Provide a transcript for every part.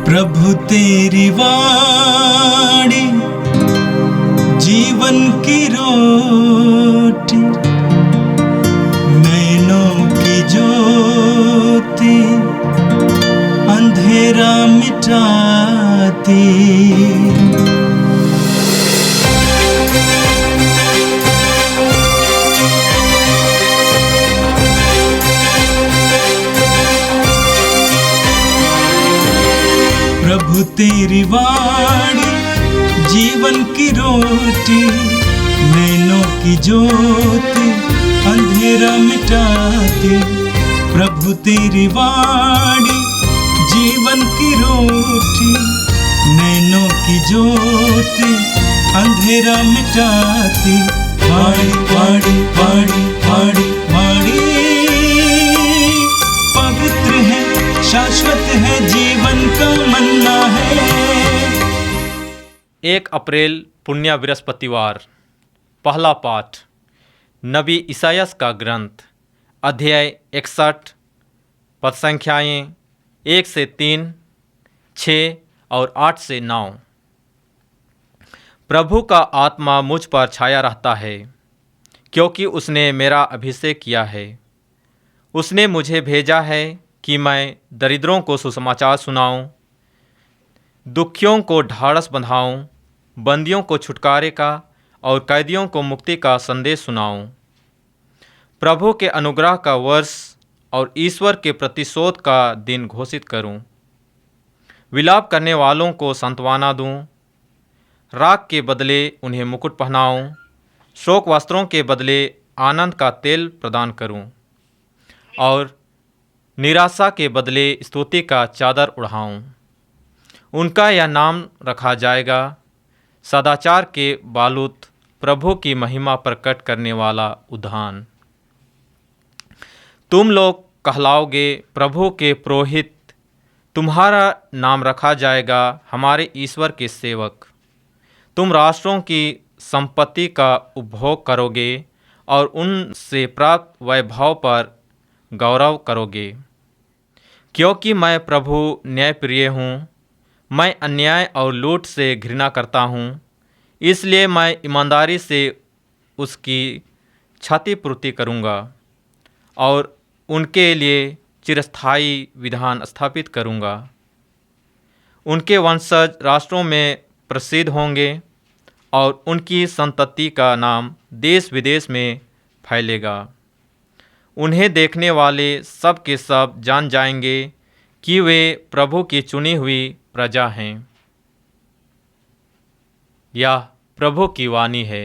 प्रभु तेरी वाणी जीवन की रोटी, नैनों की ज्योति अंधेरा मिटाती। प्रभु तेरी वाणी जीवन की रोटी, नैनों की ज्योति अंधेरा मिटाती। प्रभु तेरी वाणी जीवन की रोटी, नैनों की ज्योति अंधेरा मिटाती। वाणी वाणी वाणी वाणी वाणी पवित्र है, शाश्वत है, जीवन का मन्ना है। 1 अप्रैल पुण्य बृहस्पतिवार। पहला पाठ नबी इसायास का ग्रंथ, अध्याय 61, पद संख्याएँ 1 से 3, 6 और 8 से 9। प्रभु का आत्मा मुझ पर छाया रहता है, क्योंकि उसने मेरा अभिषेक किया है। उसने मुझे भेजा है कि मैं दरिद्रों को सुसमाचार सुनाऊं, दुखियों को ढाढ़स बंधाऊं, बंदियों को छुटकारे का और कैदियों को मुक्ति का संदेश सुनाऊं। प्रभु के अनुग्रह का वर्ष और ईश्वर के प्रतिशोध का दिन घोषित करूं। विलाप करने वालों को सांत्वना दूं, राख के बदले उन्हें मुकुट पहनाऊं, शोक वस्त्रों के बदले आनंद का तेल प्रदान करूं और निराशा के बदले स्तुति का चादर उड़ाऊं। उनका यह नाम रखा जाएगा, सदाचार के बालूत, प्रभु की महिमा प्रकट करने वाला उद्यान। तुम लोग कहलाओगे प्रभु के पुरोहित, तुम्हारा नाम रखा जाएगा हमारे ईश्वर के सेवक। तुम राष्ट्रों की संपत्ति का उपभोग करोगे और उनसे प्राप्त वैभव पर गौरव करोगे। क्योंकि मैं प्रभु न्यायप्रिय हूँ, मैं अन्याय और लूट से घृणा करता हूँ, इसलिए मैं ईमानदारी से उसकी क्षतिपूर्ति करूँगा और उनके लिए चिरस्थायी विधान स्थापित करूँगा। उनके वंशज राष्ट्रों में प्रसिद्ध होंगे और उनकी संतति का नाम देश विदेश में फैलेगा। उन्हें देखने वाले सब के सब जान जाएंगे कि वे प्रभु की चुनी हुई प्रजा हैं। यह प्रभु की वाणी है।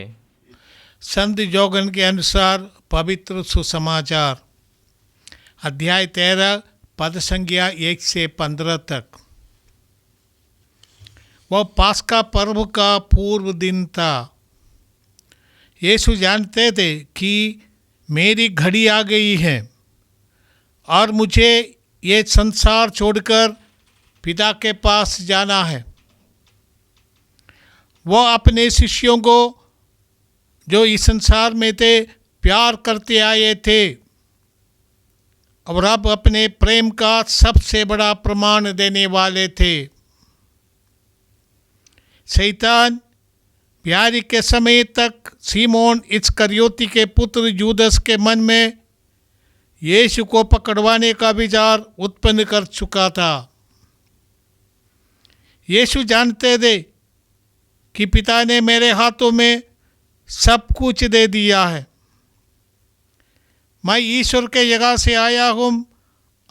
संत योगन के अनुसार पवित्र सुसमाचार, अध्याय 13, पद संख्या 1 से 15 तक। वह पास्का पर्व का पूर्व दिन था। यीशु जानते थे कि मेरी घड़ी आ गई है और मुझे ये संसार छोड़कर पिता के पास जाना है। वह अपने शिष्यों को जो इस संसार में थे प्यार करते आए थे और अब अपने प्रेम का सबसे बड़ा प्रमाण देने वाले थे। शैतान ब्याह के समय तक सीमोन इस्करियोती के पुत्र यूदस के मन में यीशु को पकड़वाने का विचार उत्पन्न कर चुका था। यीशु जानते थे कि पिता ने मेरे हाथों में सब कुछ दे दिया है। मैं ईश्वर के जगह से आया हूँ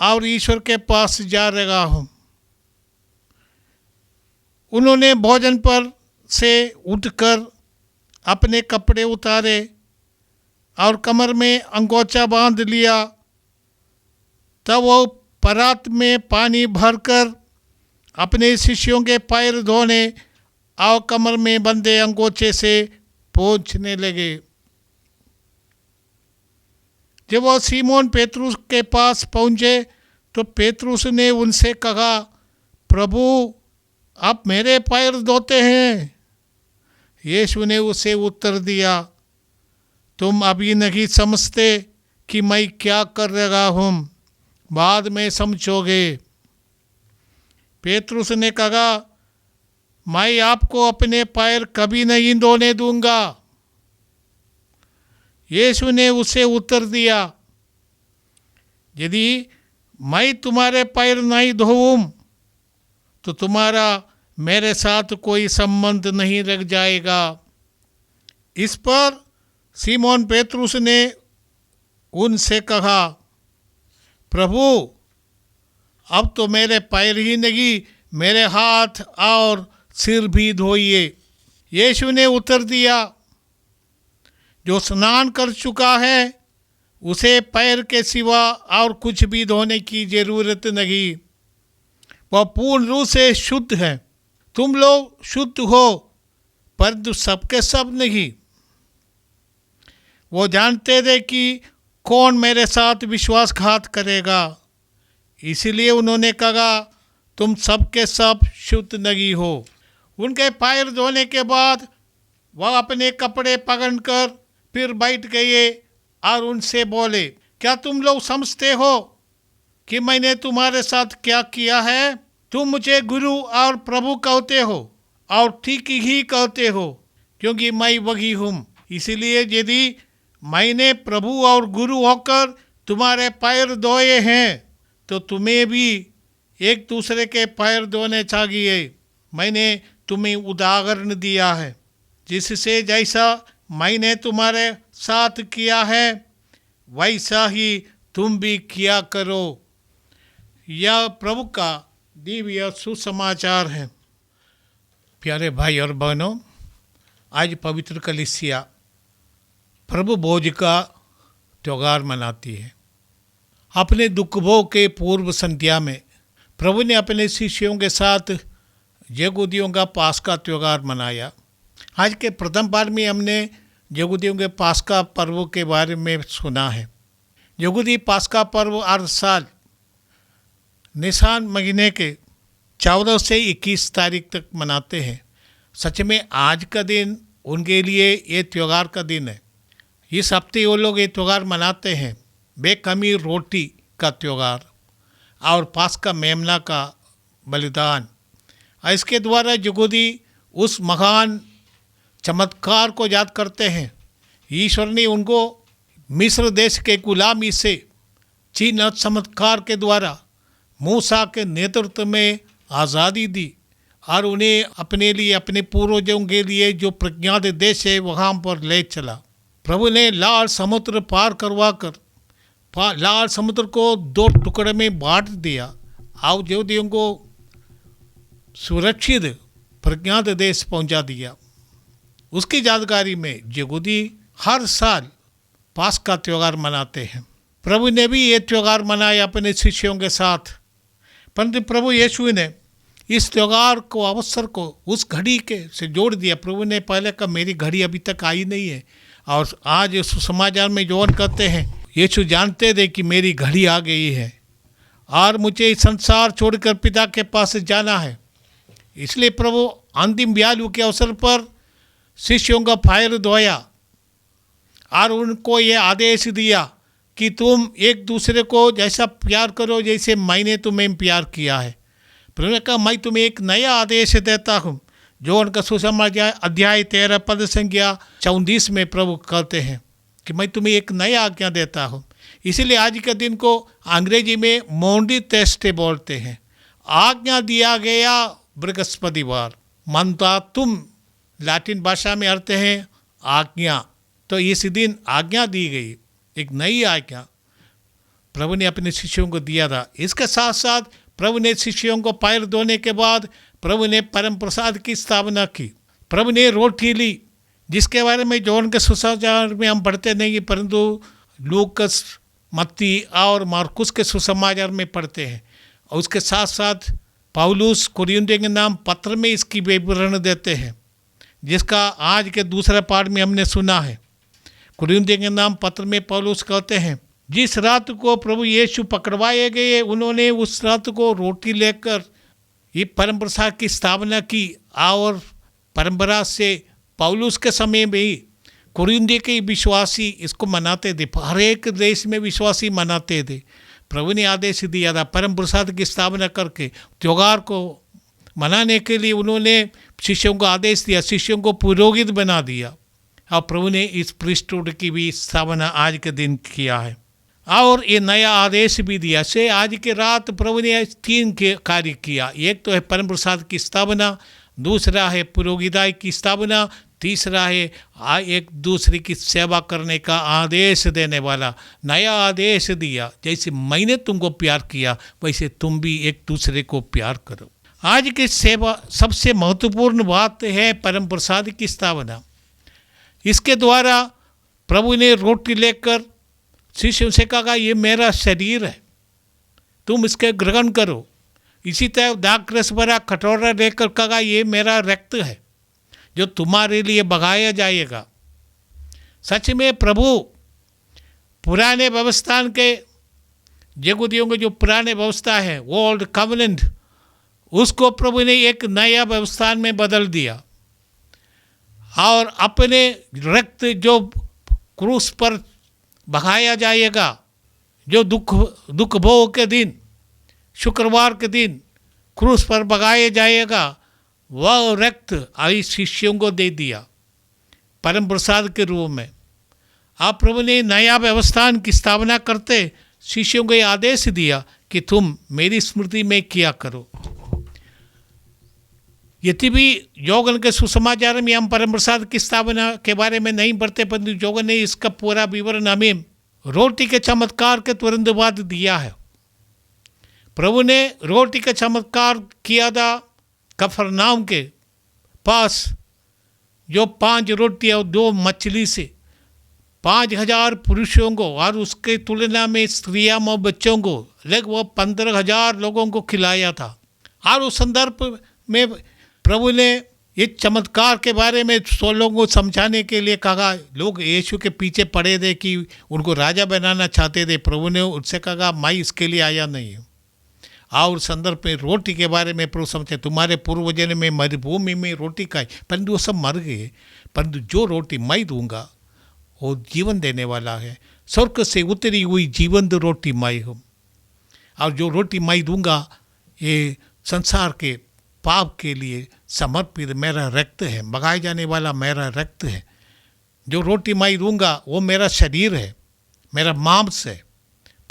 और ईश्वर के पास जा रहा हूँ। उन्होंने भोजन पर से उठकर अपने कपड़े उतारे और कमर में अंगोछा बांध लिया। तब वो परात में पानी भरकर अपने शिष्यों के पैर धोने और कमर में बंधे अंगोछे से पोंछने लगे। जब वो सीमोन पेतरुस के पास पहुँचे तो पेतरुस ने उनसे कहा, प्रभु आप मेरे पैर धोते हैं। यीशु ने उसे उत्तर दिया, तुम अभी नहीं समझते कि मैं क्या कर रहा हूँ, बाद में समझोगे। पेतरुस ने कहा, मैं आपको अपने पैर कभी नहीं धोने दूंगा। यीशु ने उसे उत्तर दिया, यदि मैं तुम्हारे पैर नहीं धोऊं तो तुम्हारा मेरे साथ कोई संबंध नहीं रह जाएगा। इस पर सीमोन पेतरुस ने उनसे कहा, प्रभु, अब तो मेरे पैर ही नहीं, मेरे हाथ और सिर भी धोइए। यीशु ने उत्तर दिया, जो स्नान कर चुका है उसे पैर के सिवा और कुछ भी धोने की जरूरत नहीं, वह पूर्ण रूप से शुद्ध है। तुम लोग शुद्ध हो, परंतु सबके सब नहीं। वो जानते थे कि कौन मेरे साथ विश्वासघात करेगा, इसलिए उन्होंने कहा, तुम सबके सब शुद्ध नहीं हो। उनके पैर धोने के बाद वह अपने कपड़े पकड़कर फिर बैठ गए और उनसे बोले, क्या तुम लोग समझते हो कि मैंने तुम्हारे साथ क्या किया है? तुम मुझे गुरु और प्रभु कहते हो और ठीक ही कहते हो, क्योंकि मैं वही हूँ। इसलिए यदि मैंने प्रभु और गुरु होकर तुम्हारे पैर धोए हैं तो तुम्हें भी एक दूसरे के पैर धोने चाहिए। मैंने तुम्हें उदाहरण दिया है, जिससे जैसा मैंने तुम्हारे साथ किया है वैसा ही तुम भी किया करो। यह प्रभु का दिव्य सुसमाचार है। प्यारे भाई और बहनों, आज पवित्र कलीसिया प्रभु भोज का त्यौहार मनाती है। अपने दुख भोग के पूर्व संध्या में प्रभु ने अपने शिष्यों के साथ यहूदियों का पास्का त्यौहार मनाया। आज के प्रथम बार में हमने यहूदियों के पास्का पर्व के बारे में सुना है। यहूदी पास्का पर्व हर साल निसान महीने के 14 से 21 तारीख तक मनाते हैं। सच में आज का दिन उनके लिए ये त्यौहार का दिन है। इस हफ्ते वो लोग ये त्यौहार मनाते हैं, बेखमीर रोटी का त्यौहार और पास्का मेमना का बलिदान। इसके द्वारा यहूदी उस महान चमत्कार को याद करते हैं। ईश्वर ने उनको मिस्र देश के गुलामी से चिन्ह चमत्कार के द्वारा मूसा के नेतृत्व में आज़ादी दी और उन्हें अपने लिए, अपने पूर्वजों के लिए जो प्रज्ञात देश है वहाँ पर ले चला। प्रभु ने लाल समुद्र पार करवा कर लाल समुद्र को 2 टुकड़े में बांट दिया और यहूदियों को सुरक्षित प्रज्ञात देश पहुंचा दिया। उसकी यादगारी में यहूदी हर साल पास्का त्यौहार मनाते हैं। प्रभु ने भी ये त्यौहार मनाया अपने शिष्यों के साथ, परंतु प्रभु यीशु ने इस त्यौहार को, अवसर को उस घड़ी के से जोड़ दिया। प्रभु ने पहले कहा, मेरी घड़ी अभी तक आई नहीं है, और आज सुसमाचार में जौन कहते हैं, यीशु जानते थे कि मेरी घड़ी आ गई है और मुझे इस संसार छोड़कर पिता के पास जाना है। इसलिए प्रभु अंतिम व्यालु के अवसर पर शिष्यों का पैर धोया और उनको ये आदेश दिया कि तुम एक दूसरे को जैसा प्यार करो जैसे मैंने तुम्हें प्यार किया है। प्रभु ने कहा, मैं तुम्हें एक नया आदेश देता हूँ, जो उनका सुसमाचार अध्याय 13 पद संख्या 34 में प्रभु कहते हैं कि मैं तुम्हें एक नया आज्ञा देता हूँ। इसीलिए आज के दिन को अंग्रेजी में मॉन्डी थर्सडे बोलते हैं। आज्ञा दिया गया बृहस्पतिवार, मनता तुम लैटिन भाषा में अर्थ है आज्ञा। तो इस दिन आज्ञा दी गई, एक नई आज्ञा प्रभु ने अपने शिष्यों को दिया था। इसके साथ साथ प्रभु ने शिष्यों को पैर धोने के बाद प्रभु ने परम प्रसाद की स्थापना की। प्रभु ने रोटी ली, जिसके बारे में जॉन के सुसमाचार में हम पढ़ते नहीं, परंतु लूकस, मत्ती और मार्कुस के सुसमाचार में पढ़ते हैं। और उसके साथ साथ पौलुस कुरिन्थियों के नाम पत्र में इसकी विवरण देते हैं, जिसका आज के दूसरे पाठ में हमने सुना है। कुरिन्थियों के नाम पत्र में पौलुस कहते हैं, जिस रात को प्रभु यीशु पकड़वाए गए, उन्होंने उस रात को रोटी लेकर ये परम प्रसाद की स्थापना की। और परंपरा से पौलुस के समय में ही कुरिन्थ के विश्वासी इसको मनाते थे। हर एक देश में विश्वासी मनाते थे। प्रभु ने आदेश दिया था परम प्रसाद की स्थापना करके त्योहार को मनाने के लिए उन्होंने शिष्यों को आदेश दिया, शिष्यों को पुरोहित बना दिया। और प्रभु ने इस प्रीस्टहुड की भी स्थापना आज के दिन किया है और ये नया आदेश भी दिया से आज के रात प्रभु ने 3 के कार्य किया। एक तो है परम प्रसाद की स्थापना, दूसरा है पुरोहिताई की स्थापना, तीसरा है एक दूसरे की सेवा करने का आदेश देने वाला नया आदेश दिया। जैसे मैंने तुमको प्यार किया वैसे तुम भी एक दूसरे को प्यार करो। आज की सेवा सबसे महत्वपूर्ण बात है परम प्रसाद की स्थापना। इसके द्वारा प्रभु ने रोटी लेकर शिष्यों से कहा ये मेरा शरीर है, तुम इसके ग्रहण करो। इसी तरह दाखरस भरा कटोरा लेकर कहा ये मेरा रक्त है जो तुम्हारे लिए बहाया जाएगा। सच में प्रभु पुराने व्यवस्था के यहूदियों के जो पुराने व्यवस्था है ओल्ड कवनेंट, उसको प्रभु ने एक नया व्यवस्था में बदल दिया और अपने रक्त जो क्रूस पर बहाया जाएगा, जो दुख भोग के दिन शुक्रवार के दिन क्रूस पर बहाया जाएगा, वह रक्त आई शिष्यों को दे दिया परम प्रसाद के रूप में। आप प्रभु ने नया व्यवस्था की स्थापना करते शिष्यों को आदेश दिया कि तुम मेरी स्मृति में किया करो। यदि भी योगन के सुसमाचार में हम परम प्रसाद की स्थापना के बारे में नहीं पढ़ते, परंतु योगन ने इसका पूरा विवरण हमें रोटी के चमत्कार के तुरंत बाद दिया है। प्रभु ने रोटी का चमत्कार किया था कफरनाम के पास, जो 5 रोटी और 2 मछली से 5,000 पुरुषों को और उसके तुलना में स्त्रियां और बच्चों को लगभग 15,000 लोगों को खिलाया था। और उस संदर्भ में प्रभु ने इस चमत्कार के बारे में 100 लोगों को समझाने के लिए कहा। लोग यीशु के पीछे पड़े थे कि उनको राजा बनाना चाहते थे। प्रभु ने उनसे कहा मैं इसके लिए आया नहीं हूँ। और संदर्भ में रोटी के बारे में प्रभु समझे, तुम्हारे पूर्वजों में मरुभूमि में रोटी खाई परंतु वो सब मर गए, परंतु जो रोटी मैं दूंगा वो जीवन देने वाला है। स्वर्ग से उतरी हुई जीवंत रोटी मैं हूँ और जो रोटी मैं दूंगा ये संसार के पाप के लिए समर्पित मेरा रक्त है, बगाए जाने वाला मेरा रक्त है। जो रोटी मैं दूंगा वो मेरा शरीर है, मेरा मांस है।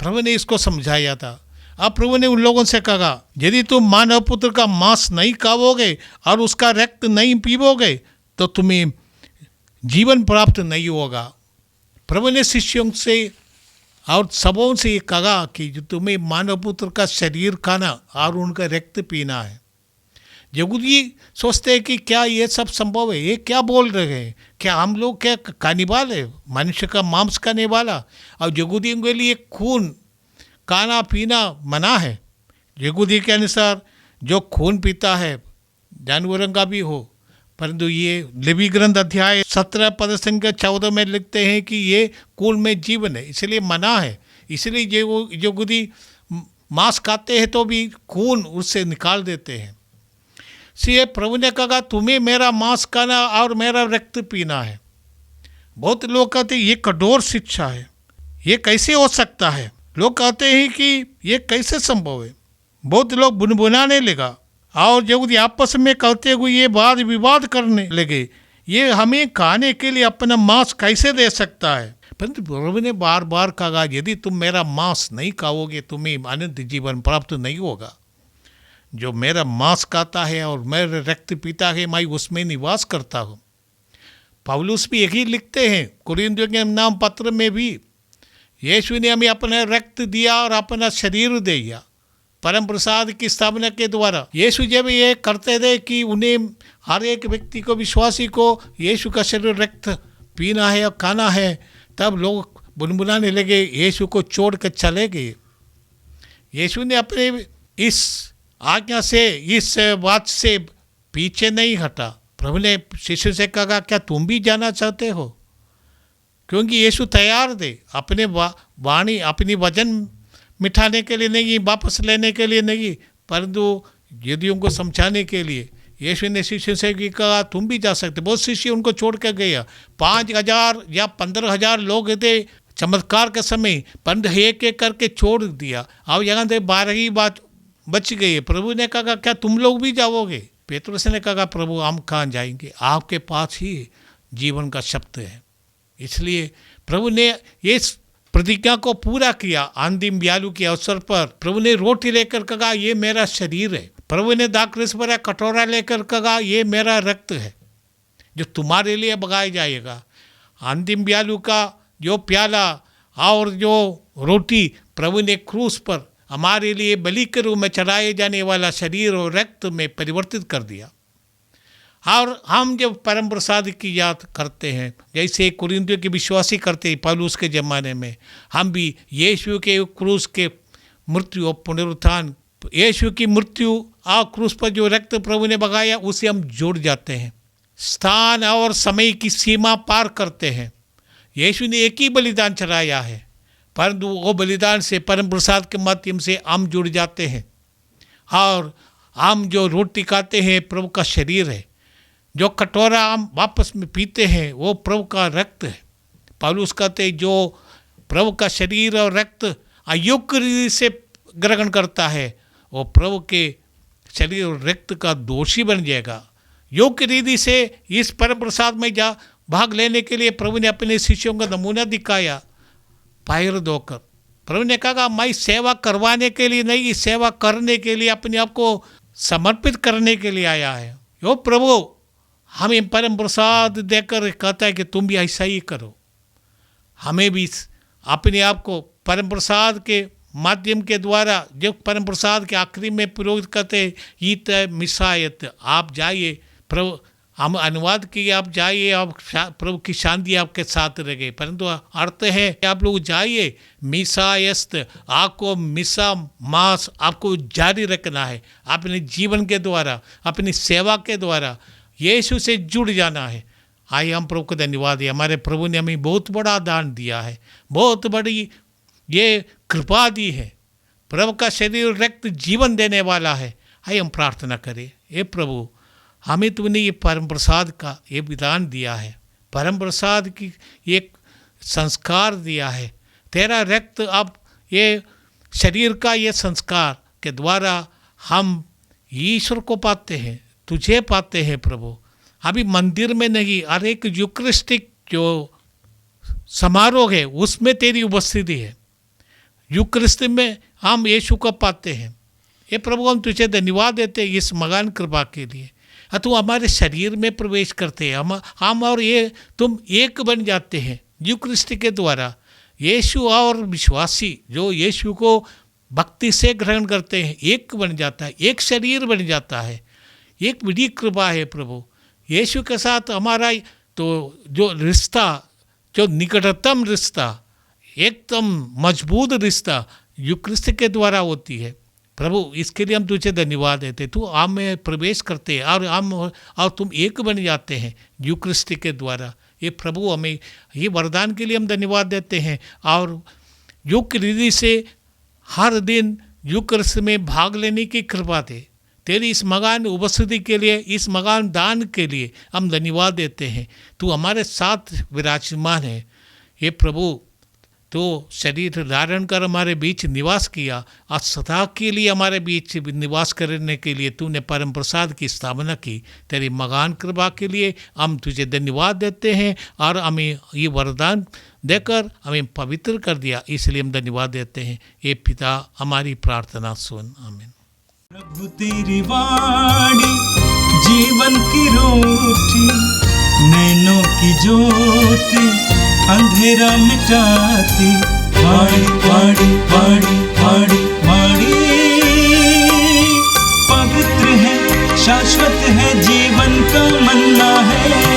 प्रभु ने इसको समझाया था। अब प्रभु ने उन लोगों से कहा यदि तुम मानव पुत्र का मांस नहीं खाओगे और उसका रक्त नहीं पीओगे तो तुम्हें जीवन प्राप्त नहीं होगा। प्रभु ने शिष्यों से और सबों से कहा कि तुम्हें मानव पुत्र का शरीर खाना और उनका रक्त पीना है। यहूदी सोचते हैं कि क्या ये सब संभव है, ये क्या बोल रहे हैं, क्या हम लोग क्या कानीबाल है, मनुष्य का मांस खाने वाला। और यहूदियों के लिए खून खाना पीना मना है। यहूदी के अनुसार जो खून पीता है जानवरों का भी हो, परंतु ये लेवी ग्रंथ अध्याय 17 पद संख्या 14 में लिखते हैं कि ये खून में जीवन है, इसलिए मना है। इसलिए यहूदी मांस खाते हैं तो भी खून उससे निकाल देते हैं। इसलिए प्रभु ने कहा तुम्हें मेरा मांस खाना और मेरा रक्त पीना है। बहुत लोग कहते हैं ये कठोर शिक्षा है, ये कैसे हो सकता है। लोग कहते हैं कि ये कैसे संभव है। बहुत लोग बुनबुनाने लगा और यहूदी आपस में कहते हुए ये वाद विवाद करने लगे, ये हमें खाने के लिए अपना मांस कैसे दे सकता है। परंतु प्रभु ने बार बार कहा यदि तुम मेरा मांस नहीं खाओगे तुम्हें अनंत जीवन प्राप्त नहीं होगा। जो मेरा मांस खाता है और मेरा रक्त पीता है मैं उसमें निवास करता हूँ। पौलुस भी यही लिखते हैं कुरिन्थियों के नाम पत्र में भी, यीशु ने हमें अपना रक्त दिया और अपना शरीर दिया परम प्रसाद की स्थापना के द्वारा। यीशु जब ये करते थे कि उन्हें हर एक व्यक्ति को विश्वासी को यीशु का शरीर रक्त पीना है और खाना है, तब लोग बुनबुनाने लगे, यीशु को छोड़ कर चले गए। यीशु ने अपने इस आज्ञा से इस बात से पीछे नहीं हटा। प्रभु ने शिष्य से कहा क्या तुम भी जाना चाहते हो, क्योंकि यीशु तैयार थे अपने वाणी अपनी वजन मिटाने के लिए नहीं, वापस लेने के लिए नहीं, परंतु यदि उनको समझाने के लिए। यीशु ने शिष्य से कहा तुम भी जा सकते। बहुत शिष्य उनको छोड़ कर गया। 5,000 या 15,000 लोग थे चमत्कार के समय पंड एक एक करके छोड़ दिया। अब यहाँ से 12 ही बात बच गई है। प्रभु ने कहा क्या तुम लोग भी जाओगे? पेतरुस ने कहा प्रभु हम कहाँ जाएंगे, आपके पास ही जीवन का शब्द है। इसलिए प्रभु ने ये प्रतिज्ञा को पूरा किया। अंतिम ब्यालू के अवसर पर प्रभु ने रोटी लेकर कहा ये मेरा शरीर है। प्रभु ने दाखरस भरा कटोरा लेकर कहा ये मेरा रक्त है जो तुम्हारे लिए बगाया जाएगा। अंतिम ब्यालू का जो प्याला और जो रोटी प्रभु ने क्रूस पर हमारे लिए बलि के रूप में चढ़ाए जाने वाला शरीर और रक्त में परिवर्तित कर दिया। और हम जब परम प्रसाद की याद करते हैं, जैसे कुरिन्थियों के विश्वासी करते हैं पौलुस के ज़माने में, हम भी यीशु के क्रूस के मृत्यु और पुनरुत्थान, यीशु की मृत्यु और क्रूस पर जो रक्त प्रभु ने बगाया उसे हम जुड़ जाते हैं। स्थान और समय की सीमा पार करते हैं। यीशु ने एक ही बलिदान चढ़ाया है, परंतु वो बलिदान से परम प्रसाद के माध्यम से हम जुड़ जाते हैं। और हम जो रोटी खाते हैं प्रभु का शरीर है, जो कटोरा हम वापस में पीते हैं वो प्रभु का रक्त है। पौलुस कहते हैं जो प्रभु का शरीर और रक्त अयोग्य रीति से ग्रहण करता है वो प्रभु के शरीर और रक्त का दोषी बन जाएगा। योग्य रीति से इस परम प्रसाद में भाग लेने के लिए प्रभु ने अपने शिष्यों का नमूना दिखाया। पैर धोकर प्रभु ने कहा मैं सेवा करवाने के लिए नहीं, सेवा करने के लिए अपने आप को समर्पित करने के लिए आया है। यो प्रभु हमें परम प्रसाद देकर कहता है कि तुम भी ऐसा ही करो। हमें भी अपने आप को परम प्रसाद के माध्यम के द्वारा, जो परम प्रसाद के आखिरी में पुरोहित कहते ईत मिसायत, आप जाइए प्रभु, हम अनुवाद किए आप जाइए, आप प्रभु की शांति आपके साथ रहे, परंतु अर्थ है आप लोग जाइए मिसायस्त, आपको मिसा मास आपको जारी रखना है। अपने जीवन के द्वारा, अपनी सेवा के द्वारा यीशु से जुड़ जाना है। आइए हम प्रभु को धन्यवाद है। हमारे प्रभु ने हमें बहुत बड़ा दान दिया है, बहुत बड़ी ये कृपा दी है। प्रभु का शरीर रक्त जीवन देने वाला है। आइए हम प्रार्थना करें, हे प्रभु हमें तुमने ये परम प्रसाद का ये विधान दिया है, परम प्रसाद की एक संस्कार दिया है। तेरा रक्त अब ये शरीर का ये संस्कार के द्वारा हम ईश्वर को पाते हैं, तुझे पाते हैं प्रभु। अभी मंदिर में नहीं, हर एक यूकरिस्टिक जो समारोह है उसमें तेरी उपस्थिति है। यूकरिस्ट में हम यीशु को पाते हैं। ये प्रभु हम तुझे धन्यवाद देते हैं इस महान कृपा के लिए। तू हमारे शरीर में प्रवेश करते हैं, हम और ये तुम एक बन जाते हैं यूकरिस्ट के द्वारा। यीशु और विश्वासी जो यीशु को भक्ति से ग्रहण करते हैं एक बन जाता है, एक शरीर बन जाता है। एक बड़ी कृपा है प्रभु। यीशु के साथ हमारा तो जो रिश्ता, जो निकटतम रिश्ता, एकदम मजबूत रिश्ता यूकरिस्ट के द्वारा होती है प्रभु। इसके लिए हम तुझे धन्यवाद देते। तू हम में प्रवेश करते हैं और तुम एक बन जाते हैं यूकरिस्ट के द्वारा। ये प्रभु हमें ये वरदान के लिए हम धन्यवाद देते हैं। और योग्य रीति से हर दिन यूकरिस्ट में भाग लेने की कृपा दे। तेरी इस महान उपस्थिति के लिए, इस महान दान के लिए हम धन्यवाद देते हैं। तू हमारे साथ विराजमान है। ये प्रभु तो शरीर धारण कर हमारे बीच निवास किया और सदा के लिए हमारे बीच निवास करने के लिए तूने परम प्रसाद की स्थापना की। तेरी महान कृपा के लिए हम तुझे धन्यवाद देते हैं और हमें ये वरदान देकर हमें पवित्र कर दिया, इसलिए हम धन्यवाद देते हैं। ये पिता हमारी प्रार्थना सुन, आमीन। प्रभु तेरी वाणी जीवन की रोटी, नैनों की ज्योति अंधेरा मिटाती। वाणी वाणी वाणी वाणी वाणी पवित्र है, शाश्वत है, जीवन का मन्ना है।